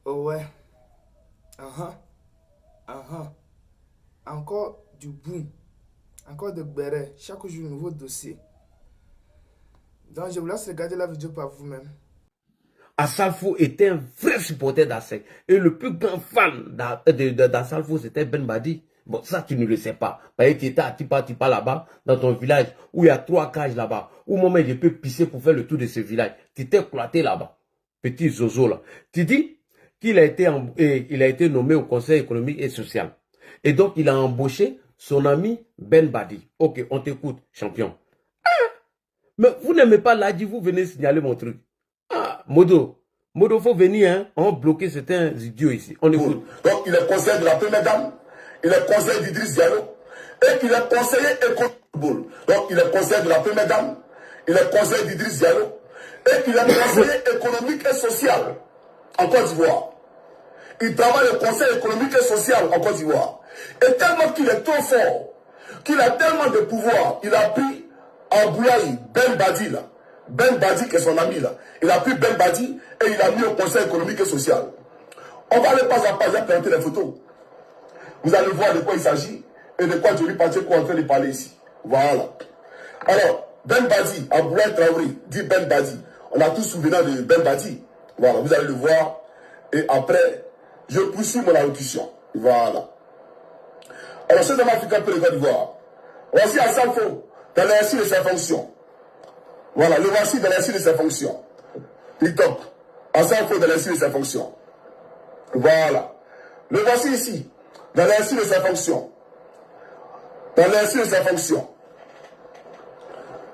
Oh ouais. Encore du boom. Encore de béret. Chaque jour, nouveau dossier. Donc, je vous laisse regarder la vidéo par vous-même. Assalfo était un vrai supporter d'Assec. Et le plus grand fan d'Assalfo, c'était Ben Badi. Bon, ça, tu ne le sais pas. Parce que tu étais à Tipa là-bas, dans ton village, où il y a 3 cages là-bas, où moi, je peux pisser pour faire le tour de ce village. Tu t'es cloîté là-bas. Petit Zozo là. Tu dis qu'il a été nommé au Conseil économique et social. Et donc, il a embauché son ami Ben Badi. Ok, on t'écoute, champion. Mais vous n'aimez pas Ladi, vous venez signaler mon truc. Ah, Modo, faut venir, hein. On va bloquer certains idiots ici. On écoute. Donc, il est conseiller de la première dame, il est conseiller d'Idriss Diallo, et qu'il est conseiller économique. Donc, il est conseiller de la première dame, il est conseiller d'Idriss Diallo, et qu'il est conseiller économique et social en Côte d'Ivoire. Il travaille au conseil économique et social en Côte d'Ivoire. Et tellement qu'il est trop fort, qu'il a tellement de pouvoir, il a pris Aboulaye Ben Badi là. Ben Badi qui est son ami là. Il a pris Ben Badi et il a mis au conseil économique et social. On va aller pas à pas, j'ai présenté les photos. Vous allez voir de quoi il s'agit et de quoi Johnny Pacheco est en train de parler ici. Voilà. Alors, Ben Badi, Aboulaye Traoré, dit Ben Badi. On a tous souvenir de Ben Badi. Voilà, vous allez le voir. Et après, je poursuis mon allocution. Voilà. Alors, ce homme africain peut le Côte d'Ivoire. Voici Assalfo dans l'exercice de ses fonctions. Voilà, le voici dans l'exercice de ses fonctions. Il top. Assalfo dans l'exercice de ses fonctions. Voilà. Le voici ici, dans l'exercice de ses fonctions. Dans l'exercice de ses fonctions.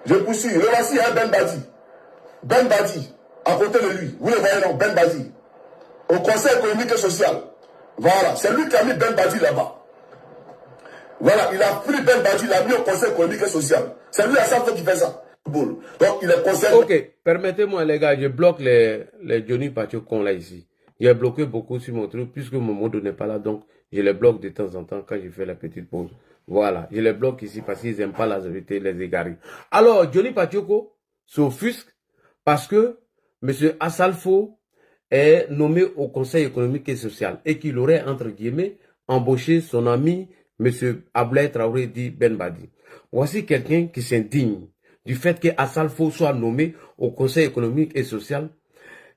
Je poursuis. Le voici, hein, Ben Badi. Ben Badi, à côté de lui. Vous le voyez, non, Ben Badi. Au Conseil économique et social. Voilà, c'est lui qui a mis Ben Badi là-bas. Voilà, il a pris Ben Badi, il l'a mis au Conseil économique et social. C'est lui à chaque fois qui fait ça. Donc, il est conseil. Ok, permettez-moi les gars, je bloque les Johnny Pacheco là ici. J'ai bloqué beaucoup sur mon truc, puisque mon mode n'est pas là, donc je les bloque de temps en temps quand je fais la petite pause. Voilà, je les bloque ici parce qu'ils n'aiment pas la vérité, les égarés. Alors, Johnny Pacheco s'offusque parce que M. Assalfo est nommé au Conseil économique et social et qu'il aurait, entre guillemets, embauché son ami M. Aboulaye Traoré dit Ben Badi. Voici quelqu'un qui s'indigne du fait que Assalfo soit nommé au Conseil économique et social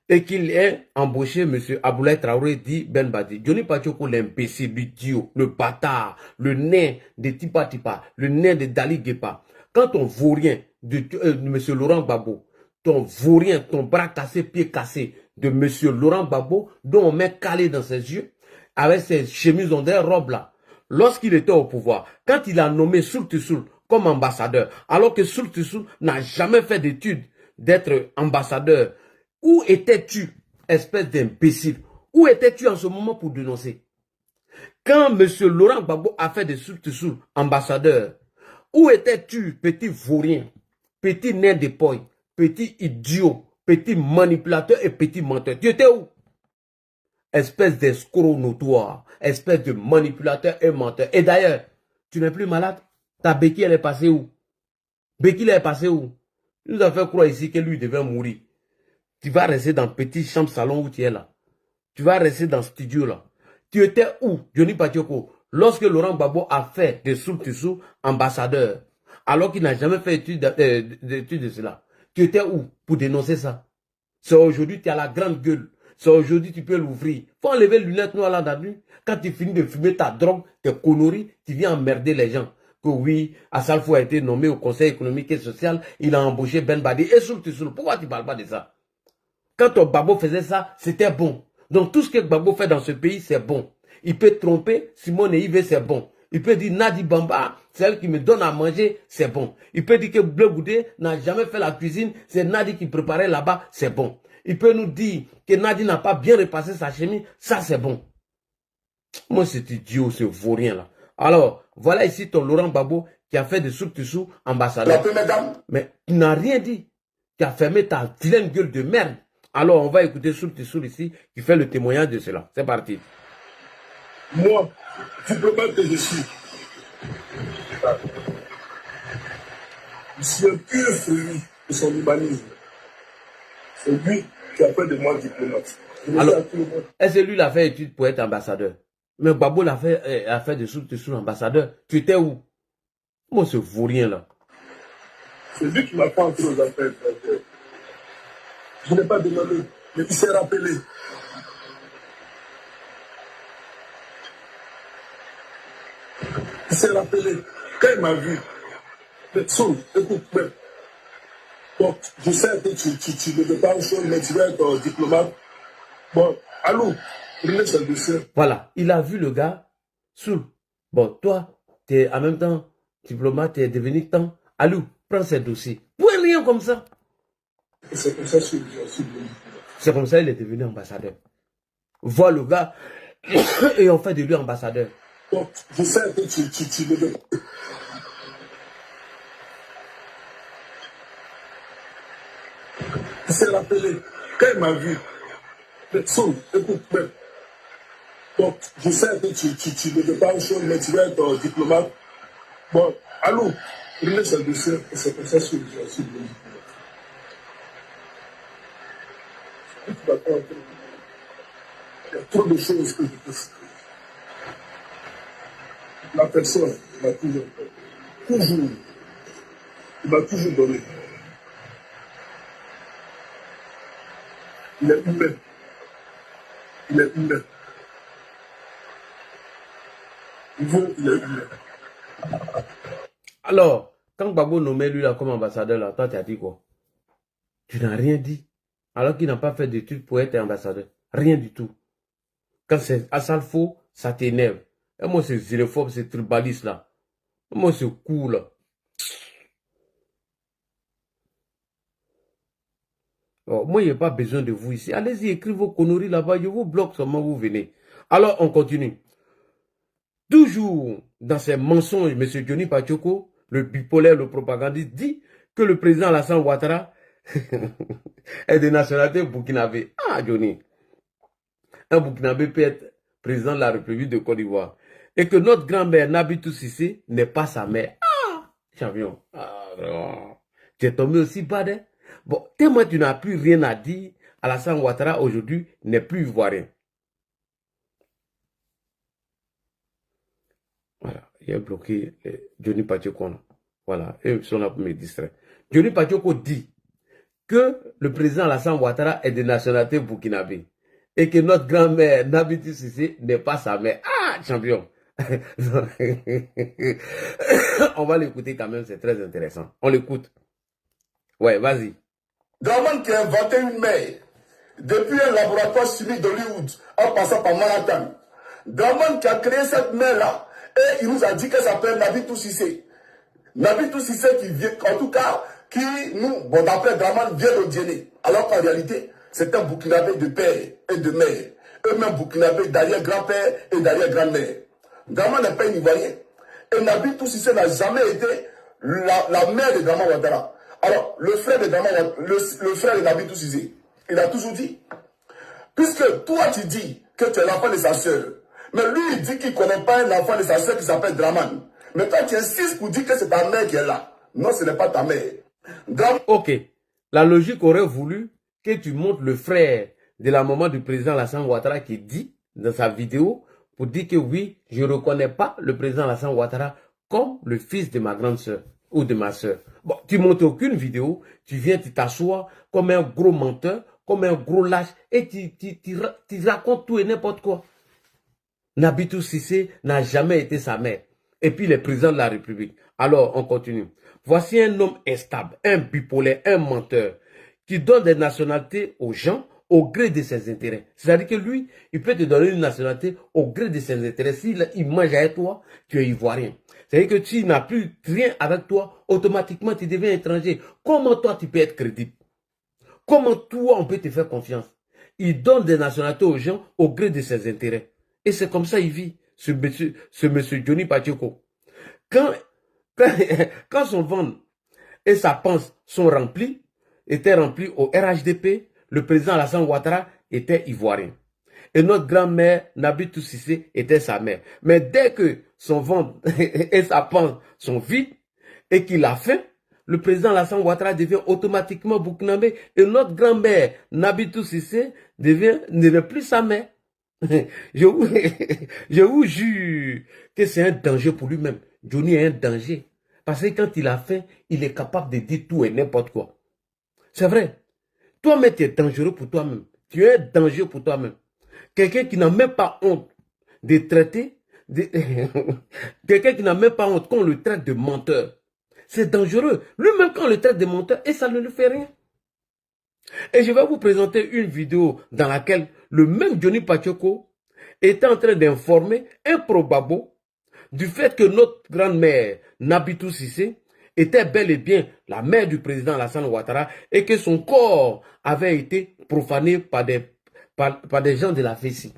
et qu'il ait embauché M. Aboulaye Traoré dit Ben Badi. Johnny Pacheco, l'imbécile, l'idiot, le bâtard, le nain de Tipa, le nain de Dali Guepa. Quand ton vaurien de M. Laurent Gbagbo, ton vaurien, ton bras cassé, pied cassé de M. Laurent Gbagbo, dont on met calé dans ses yeux, avec ses chemises en robe là, lorsqu'il était au pouvoir, quand il a nommé Soul Tissoul comme ambassadeur, alors que Soul Tissoul n'a jamais fait d'études d'être ambassadeur, où étais-tu, espèce d'imbécile? Où étais-tu en ce moment pour dénoncer? Quand M. Laurent Gbagbo a fait de Soul Tissoul ambassadeur, où étais-tu, petit vaurien, petit nain de poille, petit idiot, petit manipulateur et petit menteur? Tu étais où? Espèce d'escroc notoire, espèce de manipulateur et menteur. Et d'ailleurs, tu n'es plus malade? Ta béquille, elle est passée où? Béquille, elle est passée où? Il nous a fait croire ici que lui devait mourir. Tu vas rester dans le petit chambre salon où tu es là. Tu vas rester dans le studio là. Tu étais où, Johnny Pacheco, lorsque Laurent Gbagbo a fait de Soul Tissoul ambassadeur, alors qu'il n'a jamais fait d'études de cela? Tu étais où pour dénoncer ça? C'est aujourd'hui, tu as la grande gueule. C'est aujourd'hui, tu peux l'ouvrir. Faut enlever les lunettes noires là dans la nuit. Quand tu finis de fumer ta drogue, tes conneries, tu viens emmerder les gens. Que oui, Assalfo a été nommé au Conseil économique et social, il a embauché Ben Badi et Soul Tissoul. Pourquoi tu ne parles pas de ça? Quand ton Gbagbo faisait ça, c'était bon. Donc tout ce que Gbagbo fait dans ce pays, c'est bon. Il peut tromper Simone et Yves, c'est bon. Il peut dire Nadi Bamba, c'est elle qui me donne à manger, c'est bon. Il peut dire que Bleu Goudé n'a jamais fait la cuisine, c'est Nadi qui préparait là-bas, c'est bon. Il peut nous dire que Nadi n'a pas bien repassé sa chemise, ça c'est bon. Moi, c'est idiot, ce vaurien là. Alors, voilà ici ton Laurent Gbagbo qui a fait de Soul Tissoul ambassadeur. Mais tu n'as rien dit. Tu as fermé ta vilaine gueule de merde. Alors, on va écouter Soul Tissoul ici qui fait le témoignage de cela. C'est parti. Moi, diplomate que je suis un pur fruit de son humanisme. C'est lui qui a fait de moi diplomate. Alors, est-ce que lui l'a fait étude pour être ambassadeur? Mais Gbagbo l'a fait de sous ambassadeur. Tu étais où? Moi, ce vaurien là. C'est lui qui m'a fait entrer aux affaires étrangères. Je n'ai pas demandé, mais il s'est rappelé. Il s'est rappelé. Quand il m'a vu, mais Soul, écoute, mais, bon, je sais que tu ne veux pas une chose, mais tu vas être diplomate. Bon, allô, prenez ce dossier. Voilà, il a vu le gars, Soul. Bon, toi, tu es en même temps diplomate, tu es devenu temps. Allô, prends ce dossier. Pour rien comme ça. C'est comme ça que je suis devenu. C'est comme ça qu'il est devenu ambassadeur. Vois le gars et on fait de lui ambassadeur. Bon, je sais que tu ne veux pas. Il s'est rappelé. Quand il m'a vu, mais Soul, écoute, mais, bon, je sais que tu ne veux pas une chose, mais tu vas être diplomate. Bon, allô, prenez ce dossier, c'est comme ça que je suis devenu. Il y a trop de choses que je peux faire. La personne m'a toujours fait. Toujours. Il m'a toujours donné. Il est humain. Il est humain. Il est humain. Alors, quand Gbagbo nommait lui là comme ambassadeur, là, toi tu as dit quoi? Tu n'as rien dit. Alors qu'il n'a pas fait d'études pour être ambassadeur. Rien du tout. Quand c'est à ça le faux, ça t'énerve. Et moi, c'est xénophobe, c'est tribaliste là. Moi, c'est cool là. Oh, moi, il n'y a pas besoin de vous ici. Allez-y, écrivez vos conneries là-bas. Je vous bloque seulement, vous venez. Alors, on continue. Toujours dans ses mensonges, M. Johnny Pachoko, le bipolaire, le propagandiste, dit que le président Alassane Ouattara est de nationalité burkinabé. Ah, Johnny. Un burkinabé peut être président de la République de Côte d'Ivoire. Et que notre grand-mère Nabitou Cissé n'est pas sa mère. Ah, champion. Ah, non. Tu es tombé aussi bas, hein? Bon, tellement tu n'as plus rien à dire, Alassane Ouattara aujourd'hui n'est plus ivoirien. Voilà, il a bloqué Johnny Pachoko. Voilà, eux sont là pour me distraire. Johnny Pachoko dit que le président Alassane Ouattara est de nationalité burkinabé et que notre grand-mère Nabitou Cissé n'est pas sa mère. Ah, champion. On va l'écouter quand même, c'est très intéressant. On l'écoute. Ouais, vas-y. Draman qui a inventé une mère, depuis un laboratoire chimique d'Hollywood, en passant par Manhattan. Draman qui a créé cette mère-là, et il nous a dit qu'elle s'appelle Nabitou Cissé. Nabitou Cissé qui vient, en tout cas, qui nous, bon d'après Draman, vient de Djéné. Alors qu'en réalité, c'est un burkinabé de père et de mère. Eux-mêmes burkinabé d'arrière-grand-père et d'arrière-grand-mère. Draman n'est pas un Ivoirien. Et Nabitou Cissé n'a jamais été la mère de Draman Ouattara. Alors, le frère de Draman, le frère de Nabitou Cissé, il a toujours dit, puisque toi tu dis que tu es l'enfant de sa sœur, mais lui il dit qu'il ne connaît pas un enfant de sa sœur qui s'appelle Draman. Mais toi tu insistes pour dire que c'est ta mère qui est là. Non, ce n'est pas ta mère. Ok, la logique aurait voulu que tu montres le frère de la maman du président Alassane Ouattara qui dit dans sa vidéo pour dire que oui, je ne reconnais pas le président Alassane Ouattara comme le fils de ma grande sœur ou de ma sœur. Bon, tu montres aucune vidéo, tu viens, tu t'assois comme un gros menteur, comme un gros lâche et tu racontes tout et n'importe quoi. Nabitou Cissé n'a jamais été sa mère. Et puis le président de la République. Alors, on continue. Voici un homme instable, un bipolaire, un menteur, qui donne des nationalités aux gens au gré de ses intérêts. C'est-à-dire que lui, il peut te donner une nationalité au gré de ses intérêts. S'il mange avec toi, tu es ivoirien. C'est-à-dire que tu n'as plus rien avec toi, automatiquement tu deviens étranger. Comment toi tu peux être crédible? Comment toi on peut te faire confiance? Il donne des nationalités aux gens au gré de ses intérêts. Et c'est comme ça qu'il vit, ce monsieur Johnny Pachoko. Quand son ventre et sa panse étaient remplis au RHDP, le président Alassane Ouattara était ivoirien. Et notre grand-mère, Nabitou Cissé, était sa mère. Mais dès que son ventre et sa panse sont vides et qu'il a faim, le président Alassane Ouattara devient automatiquement burkinabé et notre grand-mère, Nabitou Cissé, n'est plus sa mère. Je vous jure que c'est un danger pour lui-même. Johnny est un danger. Parce que quand il a faim, il est capable de dire tout et n'importe quoi. C'est vrai. Toi-même, tu es dangereux pour toi-même. Tu es un danger pour toi-même. Quelqu'un qui n'a même pas honte de traiter, quelqu'un qui n'a même pas honte qu'on le traite de menteur. C'est dangereux. Lui-même, quand on le traite de menteur, et ça ne lui fait rien. Et je vais vous présenter une vidéo dans laquelle le même Johnny Pachoko était en train d'informer un probabo du fait que notre grand-mère, Nabitou Cissé, était bel et bien la mère du président Alassane Ouattara et que son corps avait été profané par des gens de la Fessi.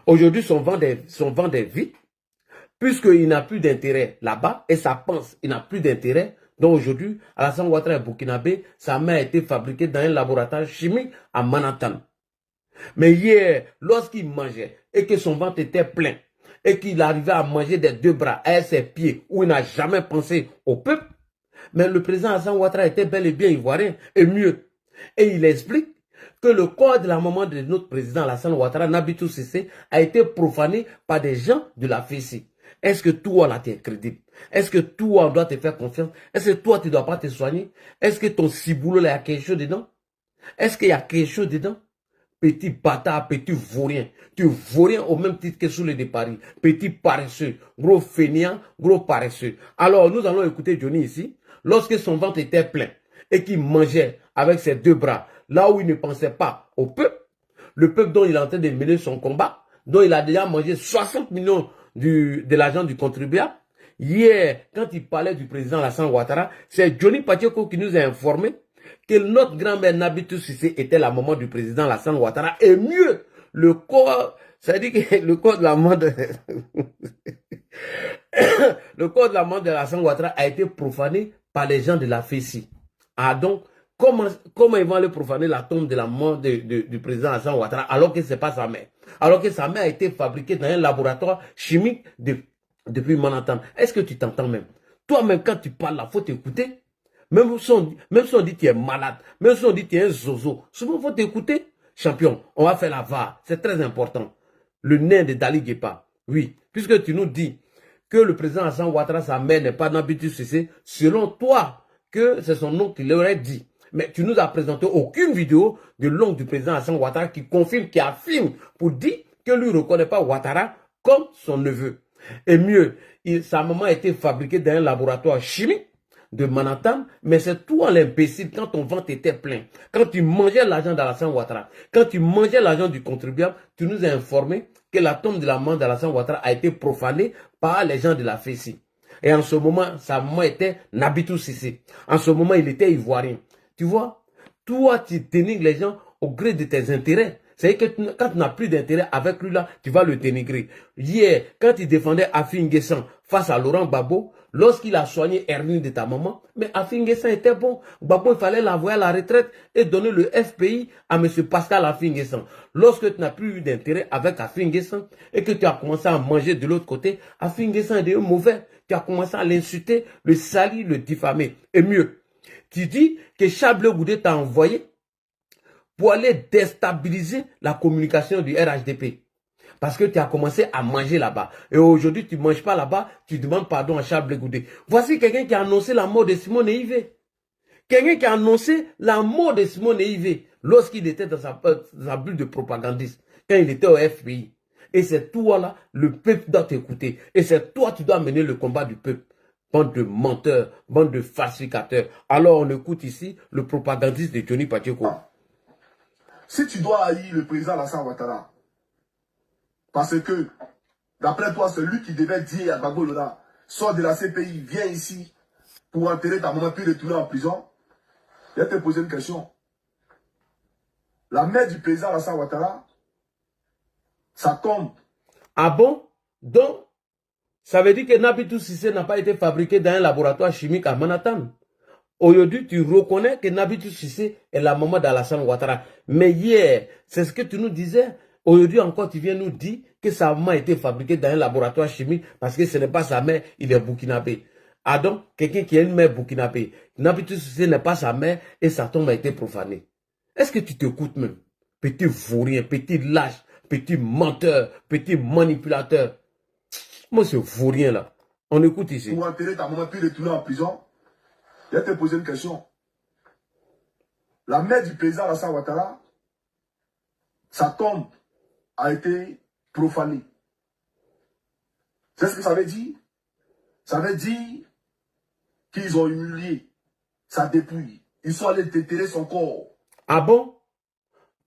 Aujourd'hui, son ventre est vide, puisqu'il n'a plus d'intérêt là-bas et ça pense, il n'a plus d'intérêt. Donc aujourd'hui, Alassane Ouattara est burkinabé, sa mère a été fabriquée dans un laboratoire chimique à Manhattan. Mais hier, lorsqu'il mangeait et que son ventre était plein, et qu'il arrivait à manger des deux bras à ses pieds, où il n'a jamais pensé au peuple, mais le président Alassane Ouattara était bel et bien ivoirien, et mieux. Et il explique que le corps de la maman de notre président Alassane Ouattara, Nabitou Cissé, a été profané par des gens de la Fessi. Est-ce que toi, là, tu es crédible? Est-ce que toi, on doit te faire confiance? Est-ce que toi, tu ne dois pas te soigner? Est-ce que ton ciboulot, là, il y a quelque chose dedans? Est-ce qu'il y a quelque chose dedans? Petit bâtard, petit vaurien. Tu es vaurien au même titre que sous les de Paris. Petit paresseux, gros fainéant, gros paresseux. Alors, nous allons écouter Johnny ici. Lorsque son ventre était plein et qu'il mangeait avec ses deux bras, là où il ne pensait pas au peuple, le peuple dont il est en train de mener son combat, dont il a déjà mangé 60 millions de l'argent du contribuable. Hier, quand il parlait du président Alassane Ouattara, c'est Johnny Pachoko qui nous a informé que notre grand-mère Nabitou Cissé était la maman du président Alassane Ouattara. Et mieux, le corps, ça dit que le corps de la maman de... le corps de la maman de Alassane Ouattara a été profané par les gens de la Fessi. Ah donc, comment ils vont aller profaner la tombe de la maman du président Alassane Ouattara alors que ce n'est pas sa mère? Alors que sa mère a été fabriquée dans un laboratoire chimique depuis Manhattan. Est-ce que tu t'entends même? Toi-même, quand tu parles, il faut t'écouter. Même si on dit que tu es malade, même si on dit que tu es un zozo, souvent il faut t'écouter. Champion, on va faire la VAR, c'est très important. Le nain de Dali Guépa, oui, puisque tu nous dis que le président Alassane Ouattara, sa mère n'est pas Nabitou Cissé, selon toi, que c'est son nom qui l'aurait dit. Mais tu nous as présenté aucune vidéo de l'oncle du président Alassane Ouattara qui confirme, qui affirme pour dire que lui ne reconnaît pas Ouattara comme son neveu. Et mieux, sa maman a été fabriquée dans un laboratoire chimique de Manhattan, mais c'est toi l'imbécile quand ton ventre était plein. Quand tu mangeais l'argent d'Alassane Ouattara, quand tu mangeais l'argent du contribuable, tu nous as informé que la tombe de la maman d'Alassane Ouattara a été profanée par les gens de la Fessi. Et en ce moment, sa maman était Nabitou Cissé. En ce moment, il était ivoirien. Tu vois, toi, tu dénigres les gens au gré de tes intérêts. C'est-à-dire que quand tu n'as plus d'intérêt avec lui là, tu vas le dénigrer. Hier, quand il défendait Affi N'Guessan face à Laurent Gbagbo, lorsqu'il a soigné hernie de ta maman, mais Affi N'Guessan était bon. Gbagbo, il fallait l'envoyer à la retraite et donner le FPI à M. Pascal Affi N'Guessan. Lorsque tu n'as plus eu d'intérêt avec Affi N'Guessan et que tu as commencé à manger de l'autre côté, Affi N'Guessan est devenu mauvais. Tu as commencé à l'insulter, le salir, le diffamer. Et mieux, tu dis que Charles Blé Goudé t'a envoyé pour aller déstabiliser la communication du RHDP. Parce que tu as commencé à manger là-bas. Et aujourd'hui, tu ne manges pas là-bas, tu demandes pardon à Charles Blé Goudé. Voici quelqu'un qui a annoncé la mort de Simone Ivé. Quelqu'un qui a annoncé la mort de Simone Ivé lorsqu'il était dans sa bulle de propagandiste, quand il était au FPI. Et c'est toi là, le peuple doit t'écouter. Et c'est toi qui dois mener le combat du peuple. Bande de menteurs, bande de falsificateurs. Alors on écoute ici le propagandiste de Johnny Pachoko. Si tu dois haïr le président Alassane Ouattara, parce que, d'après toi, c'est lui qui devait dire à Gbagbo Lola, sors de la CPI, viens ici pour enterrer ta maman puis retourner en prison, je vais te poser une question. La mère du président Alassane Ouattara, ça tombe. Ah bon? Donc, ça veut dire que Nabitou Cissé n'a pas été fabriqué dans un laboratoire chimique à Manhattan. Aujourd'hui, tu reconnais que Nabitou Cissé est la maman d'Alassane Ouattara. Mais hier, c'est ce que tu nous disais. Aujourd'hui encore, tu viens nous dire que sa maman a été fabriquée dans un laboratoire chimique parce que ce n'est pas sa mère, il est burkinabé. Ah donc, quelqu'un qui a une mère burkinabé, Nabitou Cissé n'est pas sa mère et sa tombe a été profanée. Est-ce que tu t'écoutes même? Petit vaurien, petit lâche, petit menteur, petit manipulateur. Moi, ce vaurien là. On écoute ici. Pour enterrer ta maman puis retourner en prison, je vais te poser une question. La mère du président Alassane Ouattara, sa tombe a été profanée. C'est ce que ça veut dire? Ça veut dire qu'ils ont humilié sa dépouille. Ils sont allés déterrer son corps. Ah bon?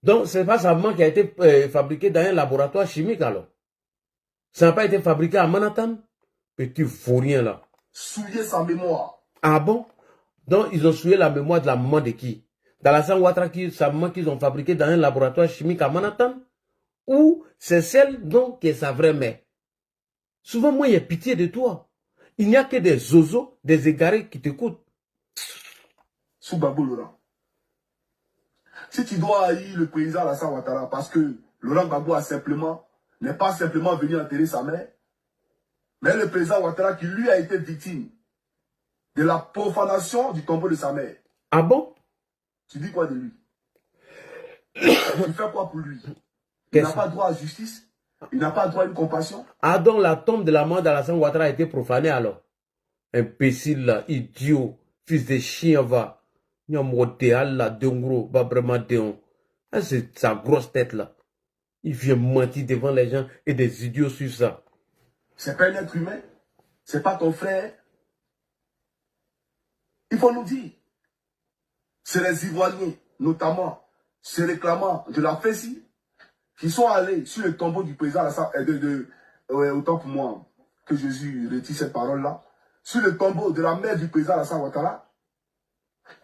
Donc, c'est pas sa maman qui a été fabriquée dans un laboratoire chimique alors? Ça n'a pas été fabriqué à Manhattan? Petit vaurien là. Souiller sa mémoire. Ah bon? Donc, ils ont souillé la mémoire de la maman de qui? D'Alassane Ouattara, sa maman qu'ils ont fabriquée dans un laboratoire chimique à Manhattan? Ou c'est celle donc qui est sa vraie mère? Souvent, moi, il y a pitié de toi. Il n'y a que des zozos, des égarés qui t'écoutent. Sous Gbagbo Laurent. Si tu dois haïr le président Alassane Ouattara parce que Laurent Gbagbo n'est pas simplement venu enterrer sa mère, mais le président Ouattara qui lui a été victime de la profanation du tombeau de sa mère. Ah bon? Tu dis quoi de lui? Tu fais quoi pour lui? Il n'a pas droit à justice? Il n'a pas droit à une compassion? Ah donc la tombe de la maman d'Alassane Ouattara a été profanée alors? Imbécile là, idiot, fils de chien va. Il y a un modèle là, d'ongro, pas vraiment déon. C'est sa grosse tête là. Il vient mentir devant les gens et des idiots sur ça. C'est pas un être humain. C'est pas ton frère. Il faut nous dire. C'est les Ivoiriens, notamment, se réclamant de la Fessi, qui sont allés sur le tombeau du président Alassane, autant pour moi que Jésus retire cette parole-là, sur le tombeau de la mère du président Alassane Ouattara,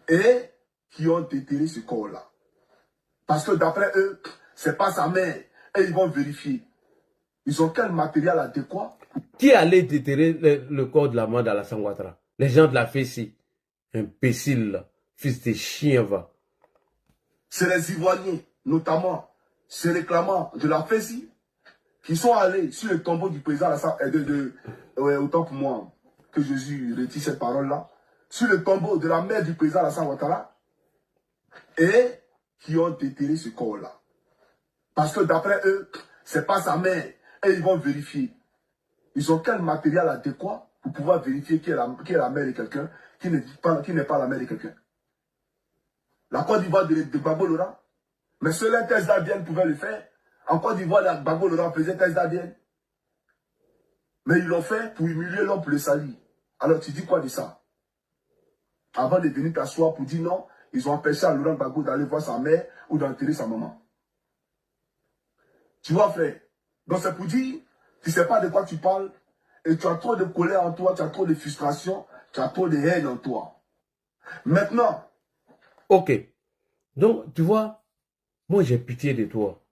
et qui ont déterré ce corps-là. Parce que d'après eux, c'est pas sa mère, et ils vont vérifier. Ils ont quel matériel adéquat? Qui allait déterrer le corps de la maman d'Alassane Ouattara? Les gens de la Fessi. Imbécile là, fils de chien va. C'est les Ivoiriens, notamment, se réclamant de la Fessi, qui sont allés sur le tombeau du président Alassane, autant pour moi que Jésus retire cette parole-là, sur le tombeau de la mère du président Alassane Ouattara, et qui ont déterré ce corps-là. Parce que d'après eux, c'est pas sa mère, et ils vont vérifier. Ils ont quel matériel adéquat pour pouvoir vérifier qui est la mère de quelqu'un, qui n'est pas la mère de quelqu'un. La Côte d'Ivoire de Gbagbo Laurent, mais seul un test d'ADN pouvait le faire. En Côte d'Ivoire, Gbagbo Laurent faisait test d'ADN. Mais ils l'ont fait pour humilier l'homme, pour le salir. Alors tu dis quoi de ça? Avant de venir t'asseoir pour dire non, ils ont empêché à Laurent Gbagbo d'aller voir sa mère ou d'enterrer sa maman. Tu vois, frère? Donc c'est pour dire, tu ne sais pas de quoi tu parles, et tu as trop de colère en toi, tu as trop de frustration, tu as trop de haine en toi. Maintenant. Ok. Donc, tu vois, moi j'ai pitié de toi.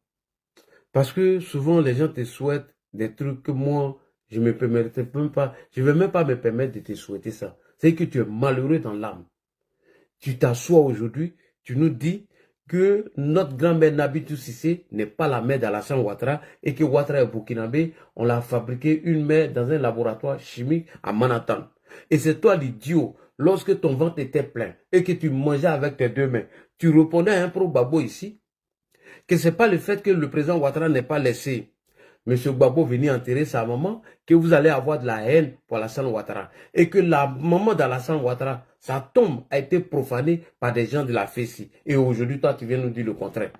Parce que souvent les gens te souhaitent des trucs que moi, je ne me permettrai même pas, je ne vais même pas me permettre de te souhaiter ça. C'est que tu es malheureux dans l'âme. Tu t'assois aujourd'hui, tu nous dis que notre grand-mère Nabitou Cissé n'est pas la mère d'Alassane Ouattara et que Ouattara est burkinabé, on l'a fabriqué une mère dans un laboratoire chimique à Manhattan. Et c'est toi l'idiot, lorsque ton ventre était plein et que tu mangeais avec tes deux mains, tu répondais à un pro-babo ici, que ce n'est pas le fait que le président Ouattara n'ait pas laissé M. Gbagbo venir enterrer sa maman, que vous allez avoir de la haine pour Alassane Ouattara. Et que la maman d'Alassane Ouattara, sa tombe a été profanée par des gens de la Fessi. Et aujourd'hui, toi, tu viens nous dire le contraire.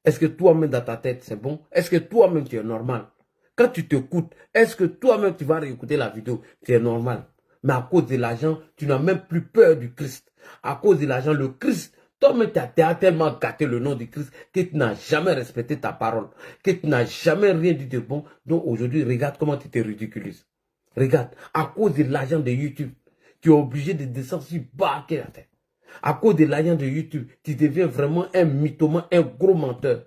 Est-ce que toi-même dans ta tête, c'est bon? Est-ce que toi-même, tu es normal? Quand tu t'écoutes, est-ce que toi-même, tu vas réécouter la vidéo? Tu es normal. Mais à cause de l'argent, tu n'as même plus peur du Christ. À cause de l'argent, le Christ, toi-même, tu as tellement gâté le nom du Christ que tu n'as jamais respecté ta parole, que tu n'as jamais rien dit de bon. Donc aujourd'hui, regarde comment tu te ridiculises. Regarde, à cause de l'argent de YouTube, tu es obligé de descendre si bas que la terre. À cause de l'argent de YouTube, tu deviens vraiment un mythomane, un gros menteur.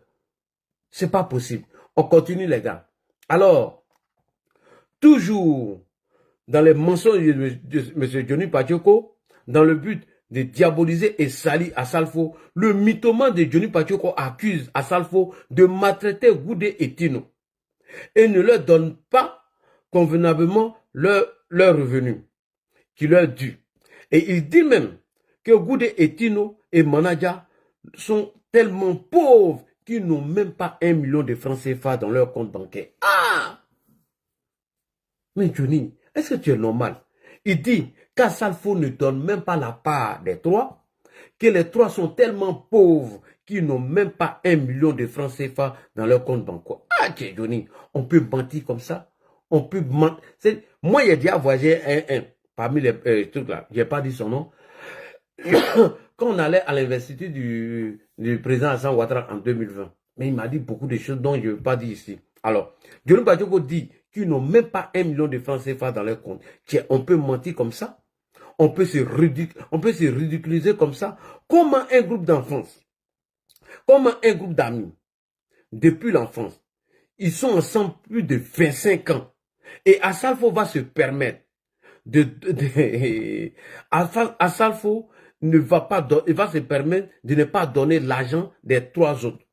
C'est pas possible. On continue, les gars. Alors, toujours dans les mensonges de M. Johnny Patioko, dans le but de diaboliser et salir Assalfo, le mythomane de Johnny Patioko accuse Assalfo de maltraiter Goudé et Tino et ne leur donne pas convenablement leur revenu. qui leur due. Et il dit même que Goudé et Tino et Manaja sont tellement pauvres qu'ils n'ont même pas 1 million de francs CFA dans leur compte bancaire. Ah! Mais Johnny, est-ce que tu es normal? Il dit qu'Assalfo ne donne même pas la part des trois, que les trois sont tellement pauvres qu'ils n'ont même pas 1 million de francs CFA dans leur compte bancaire. Ah, Johnny, on peut mentir comme ça? On peut mentir. Moi, j'ai déjà voyagé parmi les trucs là, je n'ai pas dit son nom. Quand on allait à l'investiture du président Hassan Ouattara en 2020, mais il m'a dit beaucoup de choses dont je ne veux pas dire ici. Alors, Johnny Badioko dit qu'ils n'ont même pas 1 million de francs CFA dans leur compte. On peut mentir comme ça? On peut se ridiculiser comme ça? Comment un groupe d'enfance, comment un groupe d'amis, depuis l'enfance, ils sont ensemble plus de 25 ans. Et Assalfo va se permettre Assalfo ne va pas il va se permettre de ne pas donner l'argent des trois autres.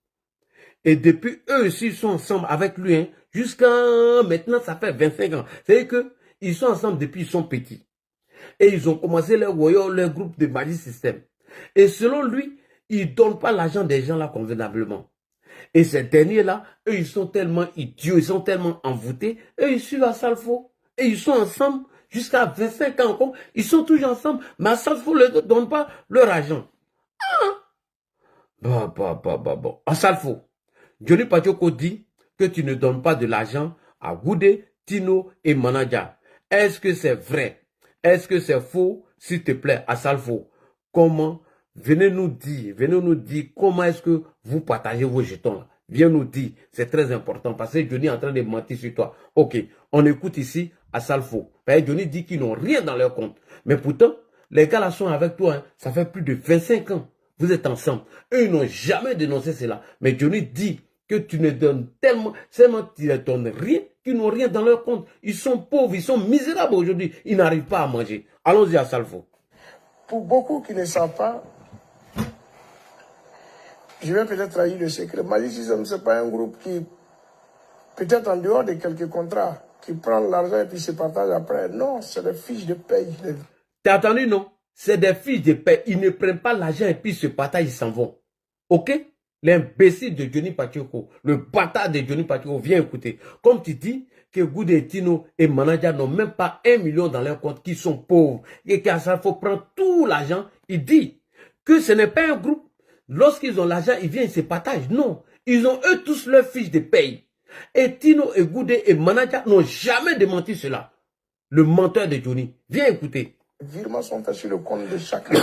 Et depuis eux aussi sont ensemble avec lui, hein, jusqu'à maintenant, ça fait 25 ans. C'est-à-dire qu'ils sont ensemble depuis ils sont petits. Et ils ont commencé leur groupe de Magic System. Et selon lui, ils ne donnent pas l'argent des gens là convenablement. Et ces derniers-là, eux, ils sont tellement idiots, ils sont tellement envoûtés, eux, ils suivent Assalfo. Et ils sont ensemble jusqu'à 25 ans encore. Ils sont toujours ensemble, mais Assalfo ne leur donne pas leur argent. Ah. Bon. Assalfo, Johnny Badioko dit que tu ne donnes pas de l'argent à Goudé, Tino et Manaja. Est-ce que c'est vrai? Est-ce que c'est faux? S'il te plaît, Assalfo, comment? Venez nous dire comment est-ce que vous partagez vos jetons là. Viens nous dire, c'est très important parce que Johnny est en train de mentir sur toi. Ok, on écoute ici Assalfo. Johnny dit qu'ils n'ont rien dans leur compte. Mais pourtant, les gars là sont avec toi, hein. Ça fait plus de 25 ans. Vous êtes ensemble. Eux, ils n'ont jamais dénoncé cela. Mais Johnny dit que tu ne donnes seulement tu ne donnes rien, qu'ils n'ont rien dans leur compte. Ils sont pauvres, ils sont misérables aujourd'hui. Ils n'arrivent pas à manger. Allons-y Assalfo. Pour beaucoup qui ne savent pas, je vais peut-être trahir le secret. Magic System, ce n'est pas un groupe qui, peut-être en dehors de quelques contrats, qui prend l'argent et puis se partage après. Non, c'est des fiches de paye. T'as entendu, non? C'est des fiches de paie. Ils ne prennent pas l'argent et puis se partagent, ils s'en vont. Ok? L'imbécile de Johnny Badioko, le bâtard de Johnny Badioko, viens écouter. Comme tu dis que Goudé, Tino et Manaja n'ont même pas 1 million dans leur compte, qu'ils sont pauvres, et qu'Assalfo prend tout l'argent, il dit que ce n'est pas un groupe. Lorsqu'ils ont l'argent, ils viennent, ils se partagent. Non. Ils ont eux tous leurs fiches de paye. Et Tino et Goudé et Manaja n'ont jamais démenti cela. Le menteur de Johnny. Viens écouter. Les virements sont faits sur le compte de chacun.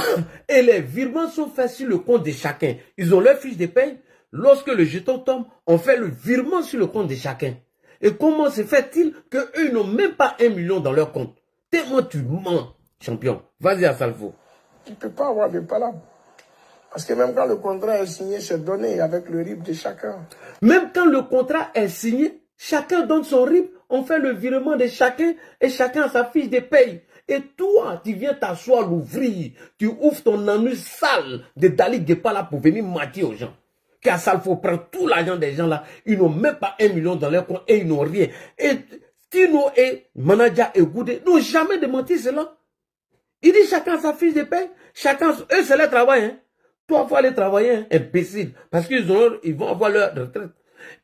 Et les virements sont faits sur le compte de chacun. Ils ont leurs fiches de paye. Lorsque le jeton tombe, on fait le virement sur le compte de chacun. Et comment se fait-il qu'eux n'ont même pas 1 million dans leur compte? Tellement tu mens, champion. Vas-y Assalfo. Tu ne peux pas avoir de palabres. Parce que même quand le contrat est signé, c'est donné avec le RIB de chacun. Même quand le contrat est signé, chacun donne son RIB, on fait le virement de chacun et chacun a sa fiche de paye. Et toi, tu viens t'asseoir, l'ouvrir, tu ouvres ton anus sale de Dali Guepala pour venir mentir aux gens. Qu'Assalfo prend tout l'argent des gens là, ils n'ont même pas 1 million dans leur compte et ils n'ont rien. Et Tino et Manaja et Goudé n'ont jamais démenti cela. Il dit chacun a sa fiche de paye, chacun, eux c'est leur travail, hein. Toi, il faut aller travailler, hein, imbécile, parce qu'ils vont avoir leur retraite.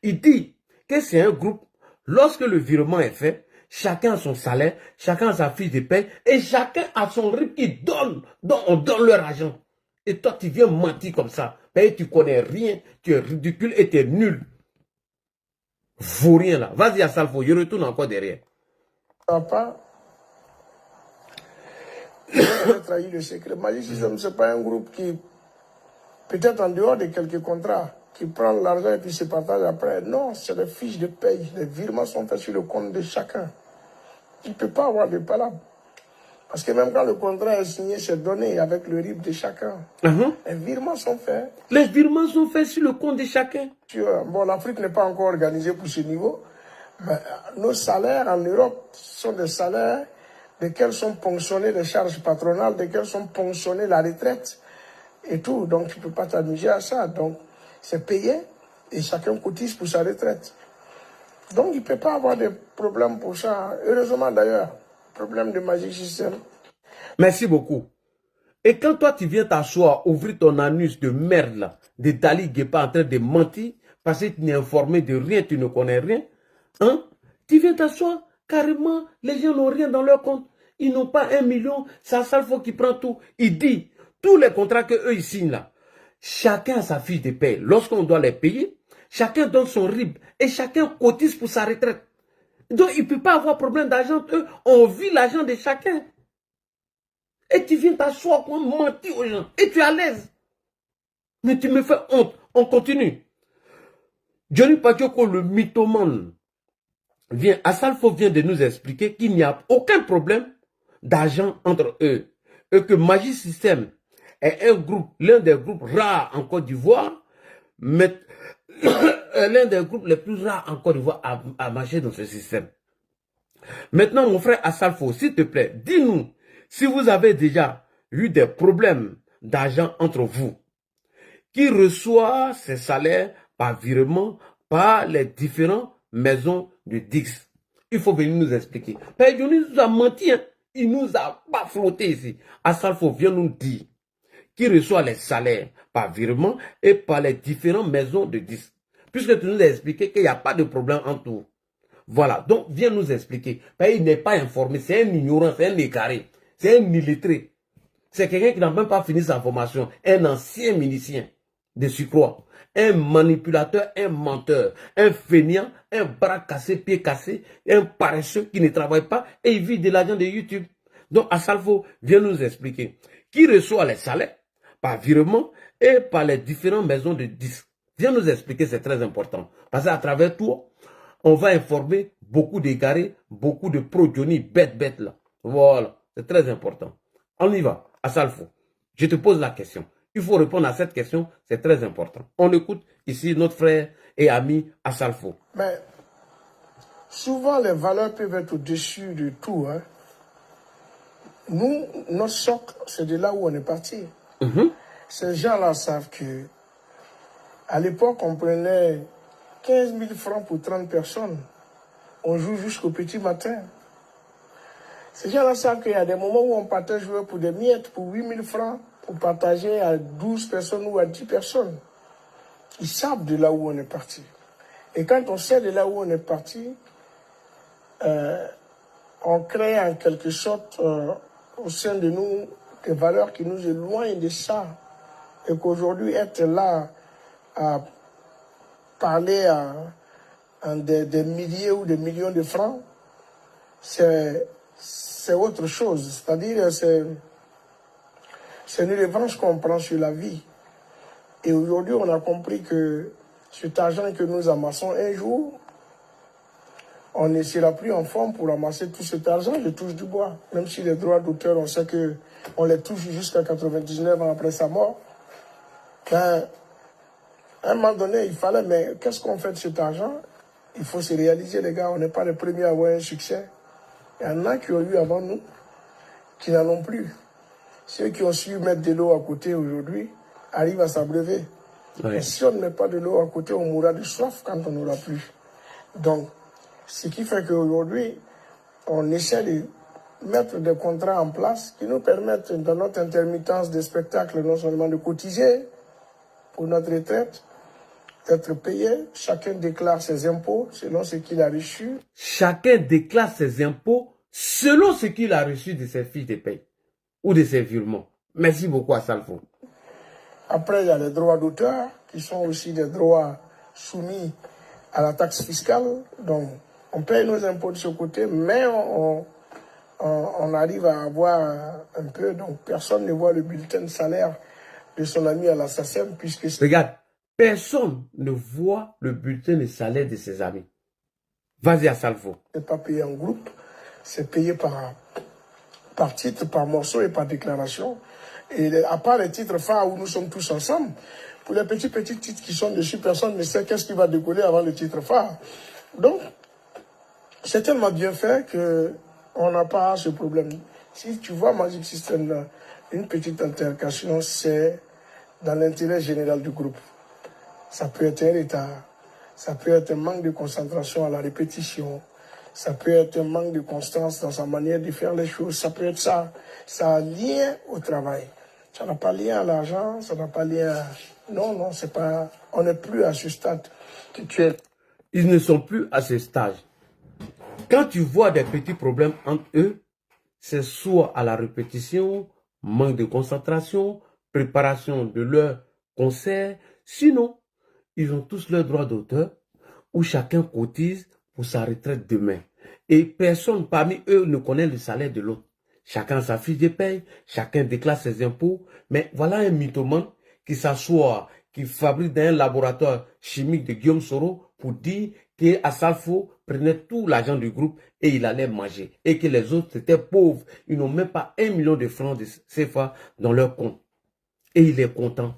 Il dit que c'est un groupe, lorsque le virement est fait, chacun a son salaire, chacun a sa fiche de paie, et chacun a son RIB qui donne, dont on donne leur argent. Et toi, tu viens mentir comme ça. Et tu connais rien, tu es ridicule et tu es nul. Vaut rien là. Vas-y Assalfo, je retourne encore derrière. Papa, je vais trahir le secret. Magic System, ce n'est pas un groupe qui, peut-être en dehors de quelques contrats, qui prend l'argent et puis se partage après. Non, c'est des fiches de paye. Les virements sont faits sur le compte de chacun. Tu ne peux pas avoir de palabres. Parce que même quand le contrat est signé, c'est donné avec le RIB de chacun. Les virements sont faits. Les virements sont faits sur le compte de chacun. Bon, l'Afrique n'est pas encore organisée pour ce niveau. Mais nos salaires en Europe sont des salaires desquels sont ponctionnés les charges patronales, desquels sont ponctionnés la retraite et tout. Donc, tu ne peux pas t'amuser à ça. Donc, c'est payé et chacun cotise pour sa retraite. Donc, il ne peut pas avoir de problème pour ça. Heureusement, d'ailleurs, problème de Magic System. Merci beaucoup. Et quand toi, tu viens t'asseoir, ouvrir ton anus de merde, là, de Dali Guépa en train de mentir, parce que tu n'es informé de rien, tu ne connais rien, hein? Tu viens t'asseoir, carrément, les gens n'ont rien dans leur compte. Ils n'ont pas 1 million, c'est Asalfo qui prend tout. Il dit, tous les contrats qu'eux ils signent là, chacun a sa fiche de paie. Lorsqu'on doit les payer, chacun donne son RIB et chacun cotise pour sa retraite. Donc, il ne peut pas avoir problème d'argent. Eux, on vit l'argent de chacun. Et tu viens t'asseoir pour mentir aux gens. Et tu es à l'aise. Mais tu me fais honte. On continue. Johnny Patioko, le mythomane, Asalfo vient de nous expliquer qu'il n'y a aucun problème d'argent entre eux. Et que Magic System est un groupe, l'un des groupes rares en Côte d'Ivoire, mais l'un des groupes les plus rares en Côte d'Ivoire à marcher dans ce système. Maintenant, mon frère Asalfo, s'il te plaît, dis-nous si vous avez déjà eu des problèmes d'argent entre vous. Qui reçoit ses salaires par virement par les différentes maisons de Dix. Il faut venir nous expliquer. Père Johnny nous a menti, hein? Il nous a pas flotté ici. Asalfo vient nous dire qui reçoit les salaires par virement et par les différentes maisons de Dix. Puisque tu nous as expliqué qu'il n'y a pas de problème en tout. Voilà, donc viens nous expliquer. Il n'est pas informé, c'est un ignorant, c'est un écaré, c'est un illettré. C'est quelqu'un qui n'a même pas fini sa formation, un ancien milicien de surcroît, un manipulateur, un menteur, un fainéant, un bras cassé, pied cassé, un paresseux qui ne travaille pas et il vit de l'argent de YouTube. Donc Asalfo vient nous expliquer qui reçoit les salaires par virement et par les différentes maisons de disques. Viens nous expliquer, c'est très important. Parce qu'à travers tout, on va informer beaucoup d'égarés, beaucoup de pro-Johnny, bêtes là. Voilà, c'est très important. On y va, Asalfo. Je te pose la question. Il faut répondre à cette question, c'est très important. On écoute ici notre frère et ami Asalfo. Mais souvent, les valeurs peuvent être au-dessus de tout. Hein. Nous, notre choc, c'est de là où on est parti. Ces gens-là savent que à l'époque, on prenait 15 000 francs pour 30 personnes. On joue jusqu'au petit matin. Ces gens-là savent qu'il y a des moments où on partait jouer pour des miettes, pour 8 000 francs, pour partager à 12 personnes ou à 10 personnes. Ils savent de là où on est parti. Et quand on sait de là où on est parti, on crée en quelque sorte au sein de nous des valeurs qui nous éloignent de ça. Et qu'aujourd'hui, être là à parler à des milliers ou des millions de francs, c'est autre chose. C'est-à-dire, c'est une revanche qu'on prend sur la vie. Et aujourd'hui, on a compris que cet argent que nous amassons un jour, on ne sera plus en forme pour amasser tout cet argent. Je touche du bois. Même si les droits d'auteur, on sait qu'on les touche jusqu'à 99 ans après sa mort. À un moment donné, il fallait, mais qu'est-ce qu'on fait de cet argent? Il faut se réaliser, les gars, on n'est pas les premiers à avoir un succès. Il y en a qui ont eu avant nous, qui n'en ont plus. Ceux qui ont su mettre de l'eau à côté aujourd'hui arrivent à s'abreuver. Ouais. Et si on ne met pas de l'eau à côté, on mourra de soif quand on n'aura plus. Donc, ce qui fait qu'aujourd'hui, on essaie de mettre des contrats en place qui nous permettent, dans notre intermittence des spectacles, non seulement de cotiser pour notre retraite, d'être payé. Chacun déclare ses impôts selon ce qu'il a reçu. Chacun déclare ses impôts selon ce qu'il a reçu de ses fiches de paie ou de ses virements. Merci beaucoup Asalfo. Après, il y a les droits d'auteur qui sont aussi des droits soumis à la taxe fiscale. Donc, on paye nos impôts de ce côté, mais on arrive à avoir un peu. Donc, personne ne voit le bulletin de salaire de son ami à la SACEM puisque... Regarde, personne ne voit le bulletin de salaire de ses amis. Vas-y Asalfo. C'est pas payé en groupe, c'est payé par titre, par morceau et par déclaration. Et à part les titres phares où nous sommes tous ensemble, pour les petits titres qui sont dessus, personne ne sait qu'est-ce qui va décoller avant le titre phare. Donc, c'est tellement bien fait qu'on n'a pas ce problème. Si tu vois Magic System là, une petite altercation, c'est dans l'intérêt général du groupe. Ça peut être un retard, ça peut être un manque de concentration à la répétition, Ça peut être un manque de constance dans sa manière de faire les choses. Ça peut être ça. Ça a lien au travail. Ça n'a pas lien à l'argent, ça n'a pas lien à... Non, non, c'est pas... On n'est plus à ce stade que tu es. Ils ne sont plus à ce stage. Quand tu vois des petits problèmes entre eux, c'est soit à la répétition, manque de concentration, préparation de leur concert. Sinon, ils ont tous leurs droits d'auteur où chacun cotise pour sa retraite demain. Et personne parmi eux ne connaît le salaire de l'autre. Chacun a sa fiche de paye, chacun déclare ses impôts. Mais voilà un mythomane qui s'assoit, qui fabrique dans un laboratoire chimique de Guillaume Soro pour dire qu'Assalfo prenait tout l'argent du groupe et il allait manger. Et que les autres étaient pauvres. Ils n'ont même pas 1 million de francs de CFA dans leur compte. Et il est content.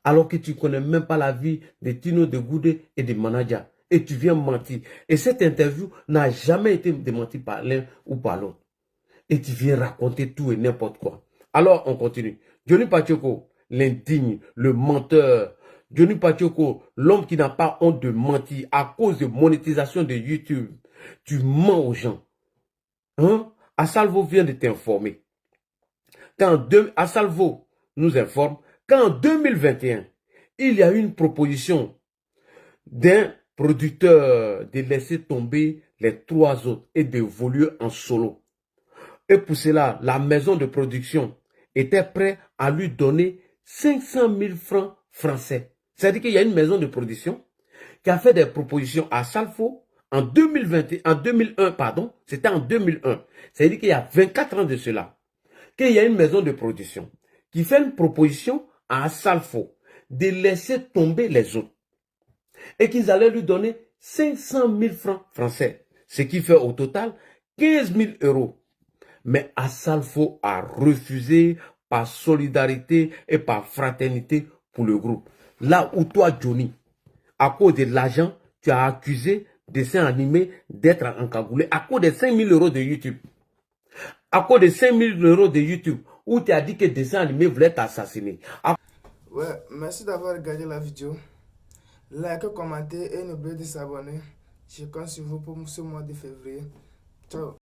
Alors que tu ne connais même pas la vie de Tino, de Goudé et de Manager. Et tu viens mentir. Et cette interview n'a jamais été démentie par l'un ou par l'autre. Et tu viens raconter tout et n'importe quoi. Alors, on continue. Johnny Pacheco, l'indigne, le menteur. Johnny Pacheco, l'homme qui n'a pas honte de mentir à cause de monétisation de YouTube. Tu mens aux gens. Hein? Assalvo vient de t'informer. Assalvo nous informe qu'en 2021, il y a eu une proposition d'un producteur de laisser tomber les 3 autres et d'évoluer en solo. Et pour cela, la maison de production était prête à lui donner 500 000 francs français. C'est-à-dire qu'il y a une maison de production qui a fait des propositions à Assalvo en 2001, pardon, c'était en 2001. C'est-à-dire qu'il y a 24 ans de cela, qu'il y a une maison de production qui fait une proposition à Assalvo de laisser tomber les autres et qu'ils allaient lui donner 500 000 francs français, ce qui fait au total 15 000 euros. Mais Assalvo a refusé par solidarité et par fraternité pour le groupe. Là où toi, Johnny, à cause de l'argent, tu as accusé dessin animé d'être encagoulé à cause de 5 000 euros de YouTube. À cause de 5 000 euros de YouTube, où tu as dit que dessin animé voulait t'assassiner. Ouais, merci d'avoir regardé la vidéo. Likez, commentez et n'oubliez de s'abonner. Je compte sur vous pour ce mois de février. Ciao.